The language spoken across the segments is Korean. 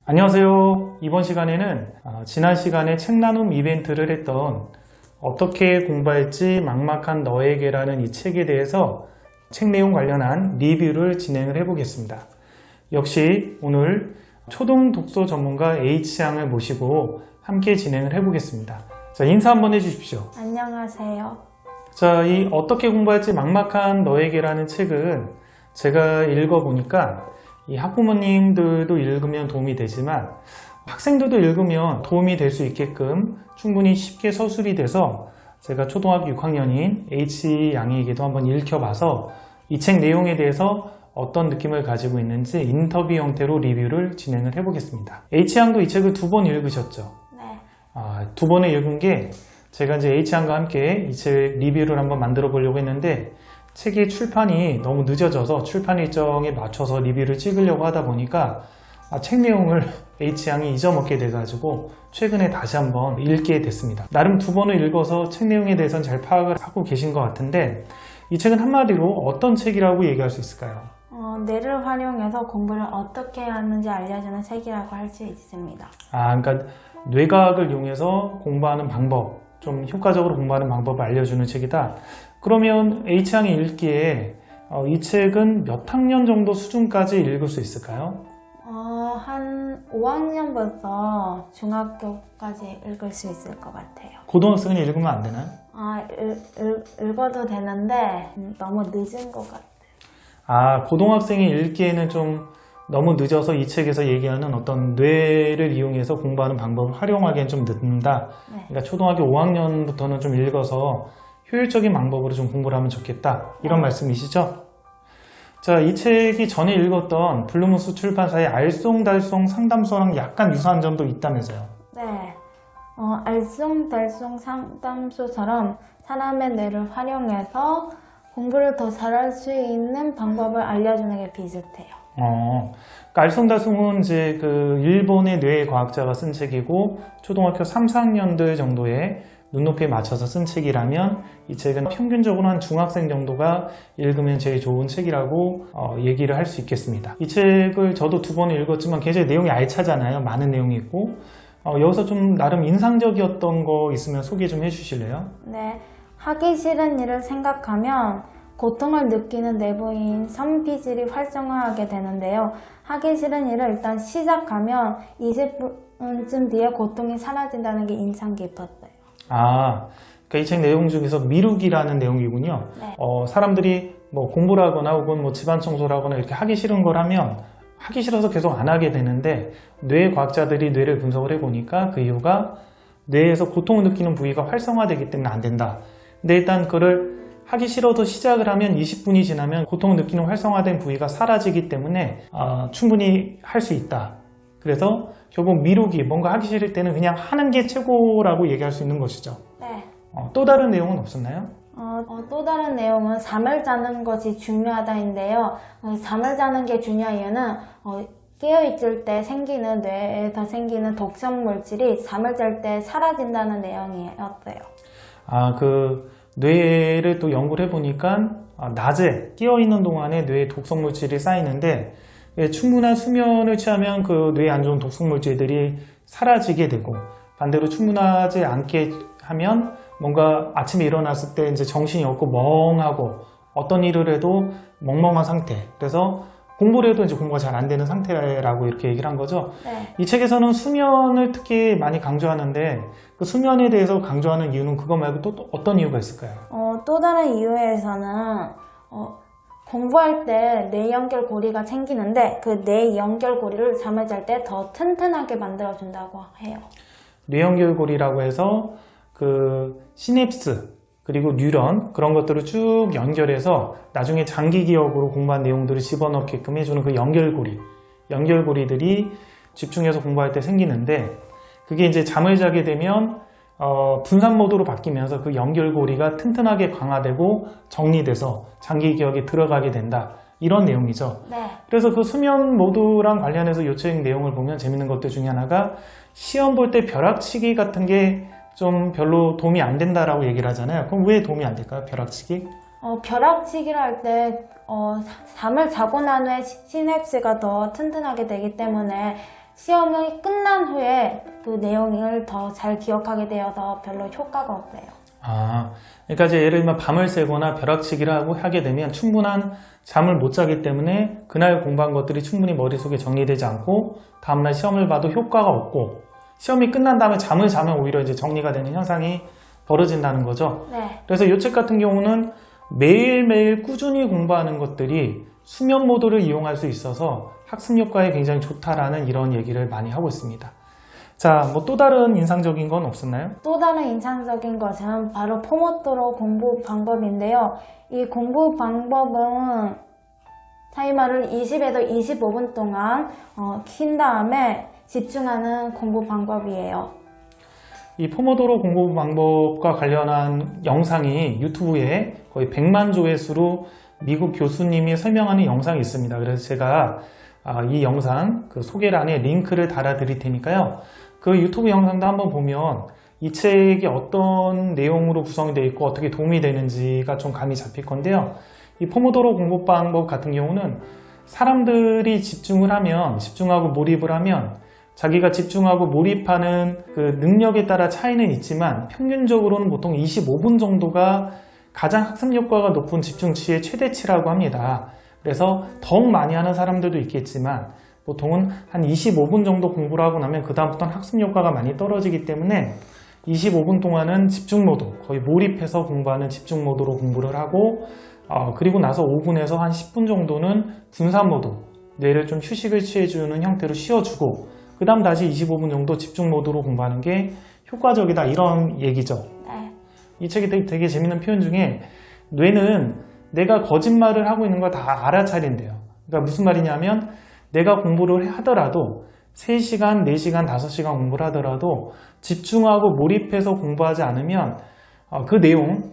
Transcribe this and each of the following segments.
안녕하세요. 이번 시간에는 지난 시간에 책 나눔 이벤트를 했던 어떻게 공부할지 막막한 너에게라는 이 책에 대해서 책 내용 관련한 리뷰를 진행을 해보겠습니다. 역시 오늘 초등 독서 전문가 H양을 모시고 함께 진행을 해보겠습니다. 자, 인사 한번 해주십시오. 안녕하세요. 자, 이 어떻게 공부할지 막막한 너에게라는 책은 제가 읽어보니까 이 학부모님들도 읽으면 도움이 되지만 학생들도 읽으면 도움이 될 수 있게끔 충분히 쉽게 서술이 돼서 제가 초등학교 6학년인 H양에게도 한번 읽혀봐서 이 책 내용에 대해서 어떤 느낌을 가지고 있는지 인터뷰 형태로 리뷰를 진행을 해보겠습니다. H양도 이 책을 2번 읽으셨죠? 네. 두 번을 읽은 게 제가 이제 H양과 함께 이 책 리뷰를 한번 만들어 보려고 했는데 책의 출판이 너무 늦어져서 출판 일정에 맞춰서 리뷰를 찍으려고 하다 보니까 책 내용을 H양이 잊어먹게 돼가지고 최근에 다시 한번 읽게 됐습니다. 나름 2번을 읽어서 책 내용에 대해서는 잘 파악을 하고 계신 것 같은데 이 책은 한마디로 어떤 책이라고 얘기할 수 있을까요? 뇌를 활용해서 공부를 어떻게 하는지 알려주는 책이라고 할 수 있습니다. 그러니까 뇌과학을 이용해서 공부하는 방법, 좀 효과적으로 공부하는 방법을 알려주는 책이다. 그러면 H양이 읽기에 이 책은 몇 학년 정도 수준까지 읽을 수 있을까요? 한 5학년부터 중학교까지 읽을 수 있을 것 같아요. 고등학생은 읽으면 안 되나요? 읽어도 되는데 너무 늦은 것 같아요. 고등학생이 읽기에는 좀 너무 늦어서 이 책에서 얘기하는 어떤 뇌를 이용해서 공부하는 방법을 활용하기엔 좀 늦는다. 네. 그러니까 초등학교 5학년부터는 좀 읽어서 효율적인 방법으로 좀 공부를 하면 좋겠다. 이런 말씀이시죠? 자, 이 책이 전에 읽었던 블루무스 출판사의 알쏭달쏭 상담소랑 약간 유사한 점도 있다면서요? 네. 알쏭달쏭 상담소처럼 사람의 뇌를 활용해서 공부를 더 잘할 수 있는 방법을 알려주는 게 비슷해요. 그러니까 알쏭달쏭은 이제 그 일본의 뇌과학자가 쓴 책이고 초등학교 3, 4학년들 정도의 눈높이에 맞춰서 쓴 책이라면 이 책은 평균적으로 한 중학생 정도가 읽으면 제일 좋은 책이라고 얘기를 할 수 있겠습니다. 이 책을 저도 2번을 읽었지만 굉장히 내용이 알차잖아요. 많은 내용이 있고 여기서 좀 나름 인상적이었던 거 있으면 소개 좀 해주실래요? 네. 하기 싫은 일을 생각하면 고통을 느끼는 내부인 선피질이 활성화하게 되는데요. 하기 싫은 일을 일단 시작하면 20분쯤 뒤에 고통이 사라진다는 게 인상 깊었어요. 그러니까 이 책 내용 중에서 미루기라는 내용이군요. 네. 사람들이 뭐 공부를 하거나 혹은 뭐 집안 청소를 하거나 이렇게 하기 싫은 걸 하면 하기 싫어서 계속 안 하게 되는데 뇌과학자들이 뇌를 분석을 해보니까 그 이유가 뇌에서 고통을 느끼는 부위가 활성화되기 때문에 안 된다. 근데 일단 그걸 하기 싫어도 시작을 하면 20분이 지나면 고통을 느끼는 활성화된 부위가 사라지기 때문에 충분히 할 수 있다. 그래서 결국 미루기, 뭔가 하기 싫을 때는 그냥 하는 게 최고라고 얘기할 수 있는 것이죠. 네. 또 다른 내용은 없었나요? 또 다른 내용은 잠을 자는 것이 중요하다인데요. 잠을 자는 게 중요한 이유는 깨어있을 때 생기는 뇌에서 생기는 독성 물질이 잠을 잘 때 사라진다는 내용이었어요. 그 뇌를 또 연구를 해보니까 낮에 깨어있는 동안에 뇌에 독성 물질이 쌓이는데 충분한 수면을 취하면 그 뇌에 안 좋은 독성 물질들이 사라지게 되고 반대로 충분하지 않게 하면 뭔가 아침에 일어났을 때 이제 정신이 없고 멍하고 어떤 일을 해도 멍멍한 상태. 그래서 공부를 해도 이제 공부가 잘 안 되는 상태라고 이렇게 얘기를 한 거죠. 네. 이 책에서는 수면을 특히 많이 강조하는데 그 수면에 대해서 강조하는 이유는 그거 말고 또 어떤 이유가 있을까요? 또 다른 이유에서는 공부할 때 뇌 연결고리가 생기는데 그 뇌 연결고리를 잠을 잘 때 더 튼튼하게 만들어준다고 해요. 뇌 연결고리라고 해서 그 시냅스 그리고 뉴런 그런 것들을 쭉 연결해서 나중에 장기 기억으로 공부한 내용들을 집어넣게끔 해주는 그 연결고리들이 집중해서 공부할 때 생기는데 그게 이제 잠을 자게 되면 분산 모드로 바뀌면서 그 연결고리가 튼튼하게 강화되고 정리돼서 장기 기억에 들어가게 된다. 이런 내용이죠. 네. 그래서 그 수면 모드랑 관련해서 이 책 내용을 보면 재밌는 것들 중에 하나가 시험 볼 때 벼락치기 같은 게 좀 별로 도움이 안 된다라고 얘기를 하잖아요. 그럼 왜 도움이 안 될까요? 벼락치기? 벼락치기를 할 때 잠을 자고 난 후에 시냅스가 더 튼튼하게 되기 때문에 시험이 끝난 후에 그 내용을 더 잘 기억하게 되어서 별로 효과가 없대요. 그러니까 이제 예를 들면 밤을 새거나 벼락치기를 하게 되면 충분한 잠을 못 자기 때문에 그날 공부한 것들이 충분히 머릿속에 정리되지 않고 다음날 시험을 봐도 효과가 없고 시험이 끝난 다음에 잠을 자면 오히려 이제 정리가 되는 현상이 벌어진다는 거죠. 네. 그래서 이 책 같은 경우는 매일매일 꾸준히 공부하는 것들이 수면 모드를 이용할 수 있어서 학습 효과에 굉장히 좋다라는 이런 얘기를 많이 하고 있습니다. 자, 뭐 또 다른 인상적인 건 없었나요? 또 다른 인상적인 것은 바로 포모도로 공부 방법인데요. 이 공부 방법은 타이머를 20에서 25분 동안 킨 다음에 집중하는 공부 방법이에요. 이 포모도로 공부 방법과 관련한 영상이 유튜브에 거의 100만 조회수로 미국 교수님이 설명하는 영상이 있습니다. 그래서 제가 이 영상 그 소개란에 링크를 달아 드릴 테니까요. 그 유튜브 영상도 한번 보면 이 책이 어떤 내용으로 구성이 되어 있고 어떻게 도움이 되는지가 좀 감이 잡힐 건데요. 이 포모도로 공부 방법 같은 경우는 사람들이 집중하고 몰입을 하면 자기가 집중하고 몰입하는 그 능력에 따라 차이는 있지만 평균적으로는 보통 25분 정도가 가장 학습 효과가 높은 집중치의 최대치라고 합니다. 그래서 더욱 많이 하는 사람들도 있겠지만 보통은 한 25분 정도 공부를 하고 나면 그 다음부터는 학습 효과가 많이 떨어지기 때문에 25분 동안은 집중 모드, 거의 몰입해서 공부하는 집중 모드로 공부를 하고 그리고 나서 5분에서 한 10분 정도는 분산 모드, 뇌를 좀 휴식을 취해주는 형태로 쉬어주고 그 다음 다시 25분 정도 집중 모드로 공부하는 게 효과적이다 이런 얘기죠. 네. 이 책이 되게 재밌는 표현 중에 뇌는 내가 거짓말을 하고 있는 걸 다 알아차린대요. 그러니까 무슨 말이냐면 내가 공부를 하더라도 3시간, 4시간, 5시간 공부를 하더라도 집중하고 몰입해서 공부하지 않으면 그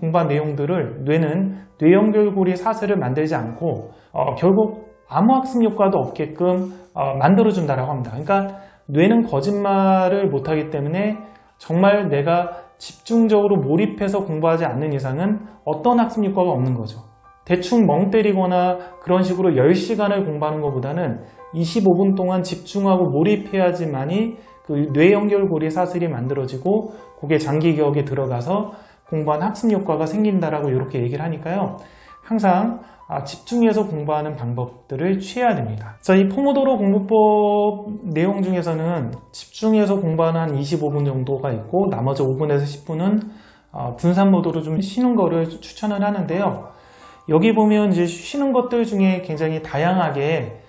공부한 내용들을 뇌는 뇌연결고리 사슬을 만들지 않고 결국 아무 학습 효과도 없게끔 만들어준다라고 합니다. 그러니까 뇌는 거짓말을 못하기 때문에 정말 내가 집중적으로 몰입해서 공부하지 않는 이상은 어떤 학습 효과가 없는 거죠. 대충 멍 때리거나 그런 식으로 10시간을 공부하는 것보다는 25분 동안 집중하고 몰입해야지만이 그 뇌연결고리 사슬이 만들어지고 그게 장기 기억에 들어가서 공부한 학습 효과가 생긴다라고 이렇게 얘기를 하니까요. 항상 집중해서 공부하는 방법들을 취해야 됩니다. 자, 이 포모도로 공부법 내용 중에서는 집중해서 공부하는 한 25분 정도가 있고 나머지 5분에서 10분은 분산 모드로 좀 쉬는 거를 추천을 하는데요. 여기 보면 이제 쉬는 것들 중에 굉장히 다양하게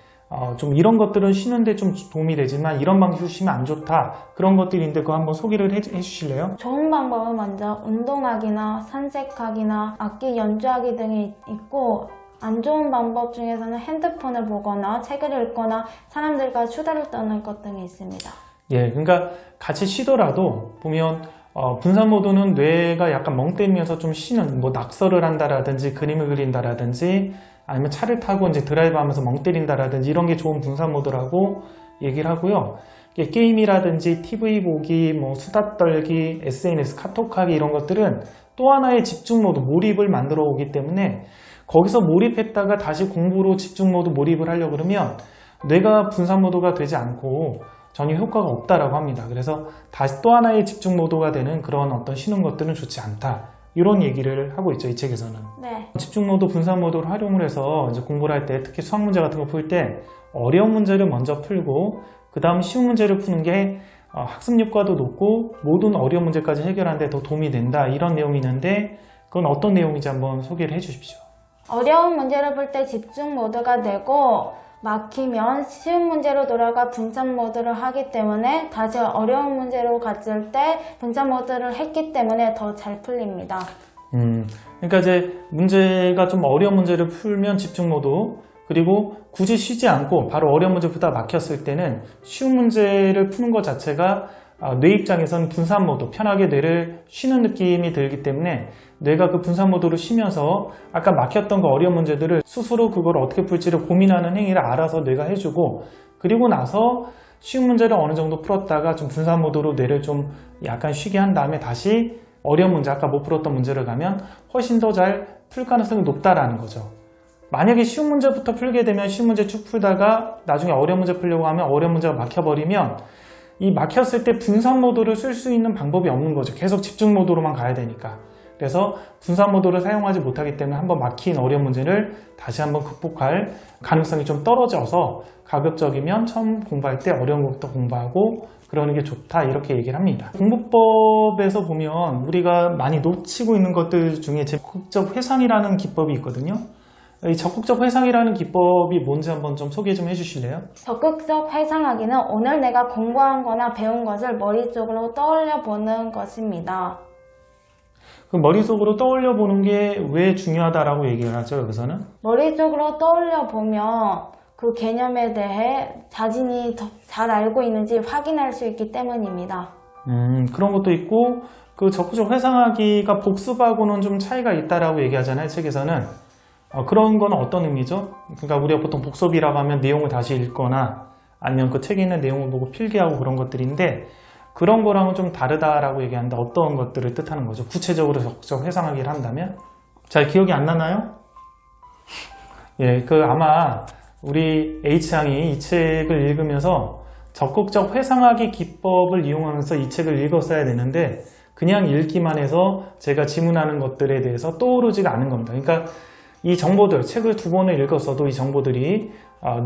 좀 이런 것들은 쉬는데 좀 도움이 되지만 이런 방식으로 쉬면 안 좋다 그런 것들인데 그거 한번 소개를 해주실래요? 좋은 방법은 먼저 운동하기나 산책하기나 악기 연주하기 등이 있고 안 좋은 방법 중에서는 핸드폰을 보거나 책을 읽거나 사람들과 수다를 떠는 것 등이 있습니다. 예, 그러니까 같이 쉬더라도 보면 분산 모드는 뇌가 약간 멍 때리면서 좀 쉬는 뭐 낙서를 한다라든지 그림을 그린다라든지 아니면 차를 타고 이제 드라이브 하면서 멍 때린다라든지 이런 게 좋은 분산 모드라고 얘기를 하고요. 게임이라든지 TV 보기, 뭐 수다 떨기, SNS, 카톡하기 이런 것들은 또 하나의 집중 모드, 몰입을 만들어 오기 때문에 거기서 몰입했다가 다시 공부로 집중 모드 몰입을 하려고 그러면 뇌가 분산 모드가 되지 않고 전혀 효과가 없다라고 합니다. 그래서 다시 또 하나의 집중 모드가 되는 그런 어떤 쉬는 것들은 좋지 않다. 이런 얘기를 하고 있죠, 이 책에서는. 네. 집중 모드, 분산 모드를 활용을 해서 이제 공부를 할 때 특히 수학 문제 같은 거 풀 때 어려운 문제를 먼저 풀고 그 다음 쉬운 문제를 푸는 게 학습 효과도 높고 모든 어려운 문제까지 해결하는 데 더 도움이 된다. 이런 내용이 있는데 그건 어떤 내용인지 한번 소개를 해 주십시오. 어려운 문제를 풀 때 집중 모드가 되고 막히면 쉬운 문제로 돌아가 분산 모드를 하기 때문에 다시 어려운 문제로 갔을 때 분산 모드를 했기 때문에 더 잘 풀립니다. 그러니까 이제 문제가 좀 어려운 문제를 풀면 집중 모드 그리고 굳이 쉬지 않고 바로 어려운 문제 풀다가 막혔을 때는 쉬운 문제를 푸는 것 자체가 뇌 입장에서는 분산 모드, 편하게 뇌를 쉬는 느낌이 들기 때문에 뇌가 그 분산 모드로 쉬면서 아까 막혔던 그 어려운 문제들을 스스로 그걸 어떻게 풀지를 고민하는 행위를 알아서 뇌가 해주고 그리고 나서 쉬운 문제를 어느 정도 풀었다가 좀 분산 모드로 뇌를 좀 약간 쉬게 한 다음에 다시 어려운 문제, 아까 못 풀었던 문제를 가면 훨씬 더 잘 풀 가능성이 높다라는 거죠. 만약에 쉬운 문제부터 풀게 되면 쉬운 문제 쭉 풀다가 나중에 어려운 문제 풀려고 하면 어려운 문제가 막혀버리면 이 막혔을 때 분산 모드를 쓸 수 있는 방법이 없는 거죠. 계속 집중 모드로만 가야 되니까. 그래서 분산 모드를 사용하지 못하기 때문에 한번 막힌 어려운 문제를 다시 한번 극복할 가능성이 좀 떨어져서 가급적이면 처음 공부할 때 어려운 것부터 공부하고 그러는 게 좋다 이렇게 얘기를 합니다. 공부법에서 보면 우리가 많이 놓치고 있는 것들 중에 적극적 회상이라는 기법이 있거든요. 이 적극적 회상이라는 기법이 뭔지 한번 좀 소개 좀 해주실래요? 적극적 회상하기는 오늘 내가 공부한 거나 배운 것을 머릿속으로 떠올려 보는 것입니다. 그 머릿속으로 떠올려 보는 게 왜 중요하다라고 얘기를 하죠, 여기서는? 머릿속으로 떠올려 보면 그 개념에 대해 자신이 더 잘 알고 있는지 확인할 수 있기 때문입니다. 그런 것도 있고 그 적극적 회상하기가 복습하고는 좀 차이가 있다라고 얘기하잖아요, 책에서는. 그런 건 어떤 의미죠? 그러니까 우리가 보통 복습이라고 하면 내용을 다시 읽거나 아니면 그 책에 있는 내용을 보고 필기하고 그런 것들인데 그런 거랑은 좀 다르다라고 얘기하는데 어떤 것들을 뜻하는 거죠? 구체적으로 적극적 회상하기를 한다면? 잘 기억이 안 나나요? 예, 아마 우리 H양이 이 책을 읽으면서 적극적 회상하기 기법을 이용하면서 이 책을 읽었어야 되는데 그냥 읽기만 해서 제가 지문하는 것들에 대해서 떠오르지가 않은 겁니다. 그러니까 이 정보들, 책을 2번을 읽었어도 이 정보들이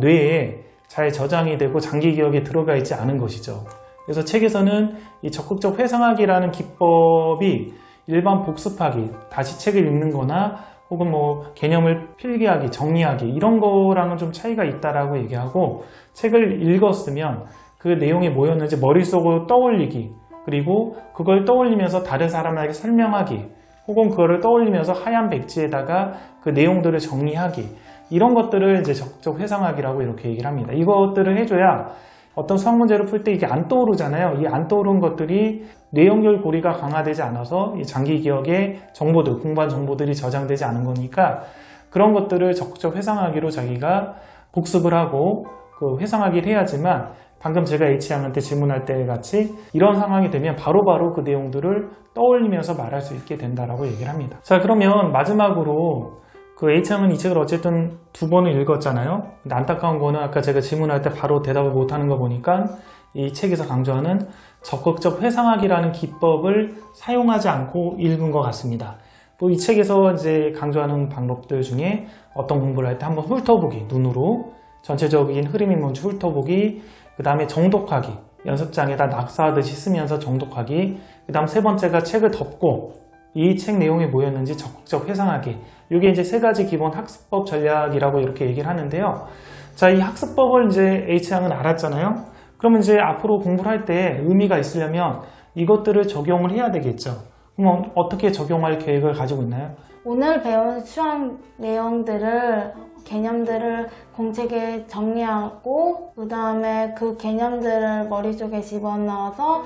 뇌에 잘 저장이 되고 장기 기억에 들어가 있지 않은 것이죠. 그래서 책에서는 이 적극적 회상하기라는 기법이 일반 복습하기, 다시 책을 읽는 거나 혹은 개념을 필기하기, 정리하기 이런 거랑은 좀 차이가 있다라고 얘기하고 책을 읽었으면 그 내용이 뭐였는지 머릿속으로 떠올리기 그리고 그걸 떠올리면서 다른 사람에게 설명하기 혹은 그거를 떠올리면서 하얀 백지에다가 그 내용들을 정리하기 이런 것들을 이제 적극적 회상하기라고 이렇게 얘기를 합니다. 이것들을 해줘야 어떤 수학 문제를 풀 때 이게 안 떠오르잖아요. 이 안 떠오른 것들이 뇌연결 고리가 강화되지 않아서 이 장기 기억에 정보들, 공부한 정보들이 저장되지 않은 거니까 그런 것들을 적극적 회상하기로 자기가 복습을 하고 그 회상하기를 해야지만 방금 제가 H양한테 질문할 때 같이 이런 상황이 되면 바로바로 그 내용들을 떠올리면서 말할 수 있게 된다라고 얘기를 합니다. 자, 그러면 마지막으로 그 H양은 이 책을 어쨌든 2번을 읽었잖아요. 근데 안타까운 거는 아까 제가 질문할 때 바로 대답을 못하는 거 보니까 이 책에서 강조하는 적극적 회상하기라는 기법을 사용하지 않고 읽은 것 같습니다. 또 이 책에서 이제 강조하는 방법들 중에 어떤 공부를 할 때 한번 훑어보기, 눈으로 전체적인 흐름이 뭔지 훑어보기, 그 다음에 정독하기, 연습장에다 낙서하듯이 쓰면서 정독하기, 그 다음 3번째가 책을 덮고 이 책 내용이 뭐였는지 적극적 회상하기. 이게 이제 3가지 기본 학습법 전략이라고 이렇게 얘기를 하는데요. 자, 이 학습법을 이제 H양은 알았잖아요. 그러면 이제 앞으로 공부를 할 때 의미가 있으려면 이것들을 적용을 해야 되겠죠. 그럼 어떻게 적용할 계획을 가지고 있나요? 오늘 배운 수학 내용들을 개념들을 공책에 정리하고 그 다음에 그 개념들을 머릿속에 집어넣어서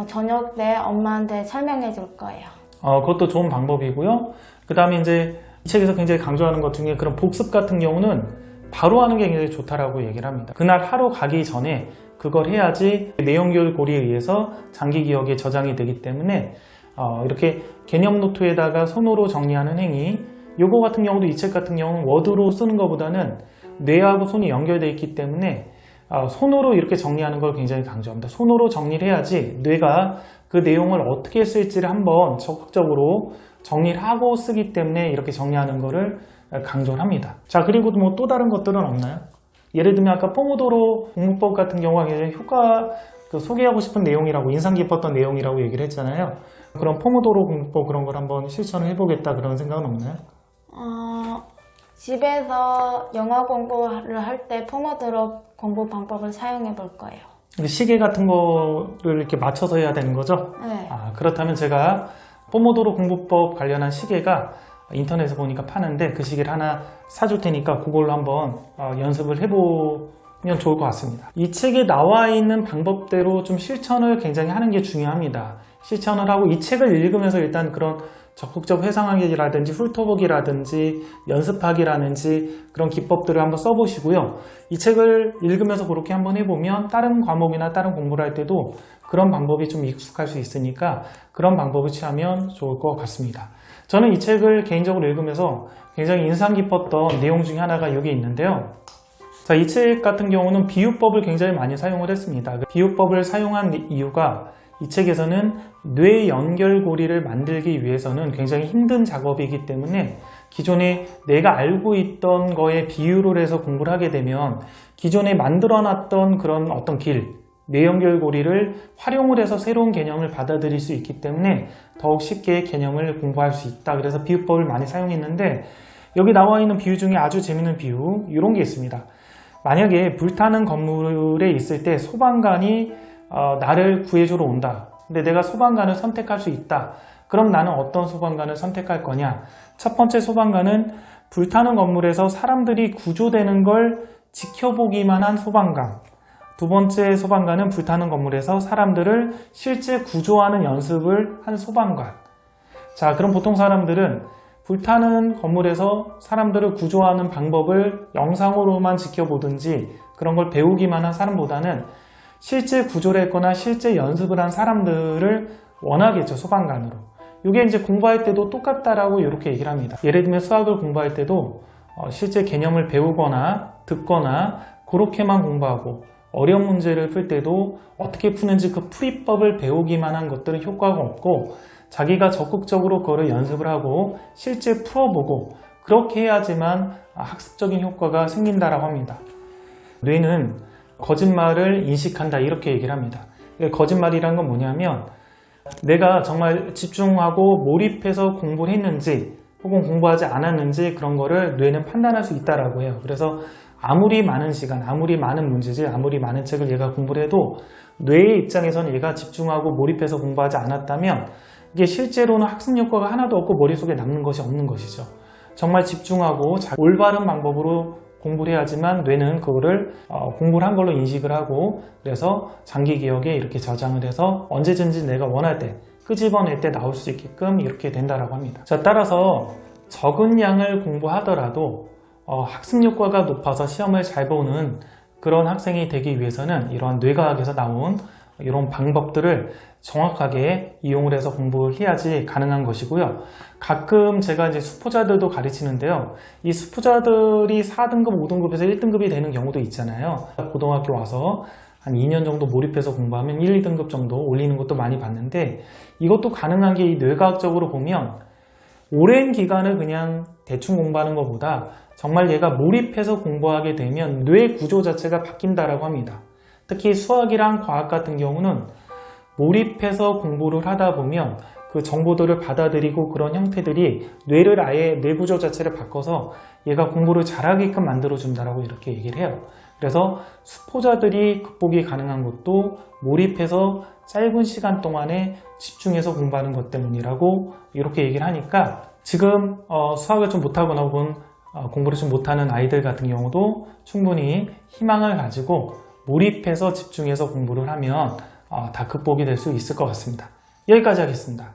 저녁 때 엄마한테 설명해 줄 거예요. 그것도 좋은 방법이고요. 그 다음에 이제 이 책에서 굉장히 강조하는 것 중에 그런 복습 같은 경우는 바로 하는 게 굉장히 좋다라고 얘기를 합니다. 그날 하루 가기 전에 그걸 해야지 내용결 고리에 의해서 장기 기억에 저장이 되기 때문에 이렇게 개념 노트에다가 손으로 정리하는 행위, 요거 같은 경우도 이 책 같은 경우는 워드로 쓰는 것보다는 뇌하고 손이 연결되어 있기 때문에 손으로 이렇게 정리하는 걸 굉장히 강조합니다. 손으로 정리를 해야지 뇌가 그 내용을 어떻게 쓸지를 한번 적극적으로 정리를 하고 쓰기 때문에 이렇게 정리하는 거를 강조를 합니다. 자, 그리고 또 다른 것들은 없나요? 예를 들면 아까 포모도로 공부법 같은 경우가 굉장히 소개하고 싶은 내용이라고, 인상 깊었던 내용이라고 얘기를 했잖아요. 그럼 포모도로 공부법 그런 걸 한번 실천을 해보겠다 그런 생각은 없나요? 집에서 영어 공부를 할 때 포모도로 공부 방법을 사용해 볼 거예요. 시계 같은 거를 이렇게 맞춰서 해야 되는 거죠? 네. 그렇다면 제가 포모도로 공부법 관련한 시계가 인터넷에서 보니까 파는데 그 시계를 하나 사줄 테니까 그걸로 한번 연습을 해보면 좋을 것 같습니다. 이 책에 나와 있는 방법대로 좀 실천을 굉장히 하는 게 중요합니다. 실천을 하고 이 책을 읽으면서 일단 그런 적극적 회상하기라든지 훑어보기라든지 연습하기라든지 그런 기법들을 한번 써보시고요. 이 책을 읽으면서 그렇게 한번 해보면 다른 과목이나 다른 공부를 할 때도 그런 방법이 좀 익숙할 수 있으니까 그런 방법을 취하면 좋을 것 같습니다. 저는 이 책을 개인적으로 읽으면서 굉장히 인상 깊었던 내용 중에 하나가 여기 있는데요. 자, 이 책 같은 경우는 비유법을 굉장히 많이 사용을 했습니다. 비유법을 사용한 이유가 이 책에서는 뇌 연결고리를 만들기 위해서는 굉장히 힘든 작업이기 때문에 기존에 내가 알고 있던 거에 비유를 해서 공부를 하게 되면 기존에 만들어놨던 그런 어떤 뇌 연결고리를 활용을 해서 새로운 개념을 받아들일 수 있기 때문에 더욱 쉽게 개념을 공부할 수 있다. 그래서 비유법을 많이 사용했는데 여기 나와 있는 비유 중에 아주 재밌는 비유 이런 게 있습니다. 만약에 불타는 건물에 있을 때 소방관이 나를 구해주러 온다. 근데 내가 소방관을 선택할 수 있다. 그럼 나는 어떤 소방관을 선택할 거냐? 첫 번째 소방관은 불타는 건물에서 사람들이 구조되는 걸 지켜보기만 한 소방관. 두 번째 소방관은 불타는 건물에서 사람들을 실제 구조하는 연습을 한 소방관. 자, 그럼 보통 사람들은 불타는 건물에서 사람들을 구조하는 방법을 영상으로만 지켜보든지 그런 걸 배우기만 한 사람보다는 실제 구조를 했거나 실제 연습을 한 사람들을 원하겠죠, 소방관으로. 이게 이제 공부할 때도 똑같다라고 이렇게 얘기를 합니다. 예를 들면 수학을 공부할 때도 실제 개념을 배우거나 듣거나 그렇게만 공부하고 어려운 문제를 풀 때도 어떻게 푸는지 그 풀이법을 배우기만 한 것들은 효과가 없고 자기가 적극적으로 그거를 연습을 하고 실제 풀어보고 그렇게 해야지만 학습적인 효과가 생긴다라고 합니다. 뇌는 거짓말을 인식한다 이렇게 얘기를 합니다. 거짓말이란 건 뭐냐면 내가 정말 집중하고 몰입해서 공부를 했는지 혹은 공부하지 않았는지 그런 거를 뇌는 판단할 수 있다라고 해요. 그래서 아무리 많은 시간, 아무리 많은 문제지, 아무리 많은 책을 얘가 공부를 해도 뇌의 입장에서는 얘가 집중하고 몰입해서 공부하지 않았다면 이게 실제로는 학습 효과가 하나도 없고 머릿속에 남는 것이 없는 것이죠. 정말 집중하고 올바른 방법으로 공부를 해야지만 뇌는 그거를 공부를 한 걸로 인식을 하고 그래서 장기 기억에 이렇게 저장을 해서 언제든지 내가 원할 때 끄집어낼 때 나올 수 있게끔 이렇게 된다라고 합니다. 자, 따라서 적은 양을 공부하더라도 학습 효과가 높아서 시험을 잘 보는 그런 학생이 되기 위해서는 이러한 뇌과학에서 나온 이런 방법들을 정확하게 이용을 해서 공부를 해야지 가능한 것이고요. 가끔 제가 이제 수포자들도 가르치는데요. 이 수포자들이 4등급, 5등급에서 1등급이 되는 경우도 있잖아요. 고등학교 와서 한 2년 정도 몰입해서 공부하면 1, 2등급 정도 올리는 것도 많이 봤는데 이것도 가능한 게 이 뇌과학적으로 보면 오랜 기간을 그냥 대충 공부하는 것보다 정말 얘가 몰입해서 공부하게 되면 뇌 구조 자체가 바뀐다라고 합니다. 특히 수학이랑 과학 같은 경우는 몰입해서 공부를 하다 보면 그 정보들을 받아들이고 그런 형태들이 뇌를 아예 뇌 구조 자체를 바꿔서 얘가 공부를 잘하게끔 만들어준다라고 이렇게 얘기를 해요. 그래서 수포자들이 극복이 가능한 것도 몰입해서 짧은 시간 동안에 집중해서 공부하는 것 때문이라고 이렇게 얘기를 하니까 지금 수학을 좀 못하거나 혹은 공부를 좀 못하는 아이들 같은 경우도 충분히 희망을 가지고 몰입해서 집중해서 공부를 하면 다 극복이 될 수 있을 것 같습니다. 여기까지 하겠습니다.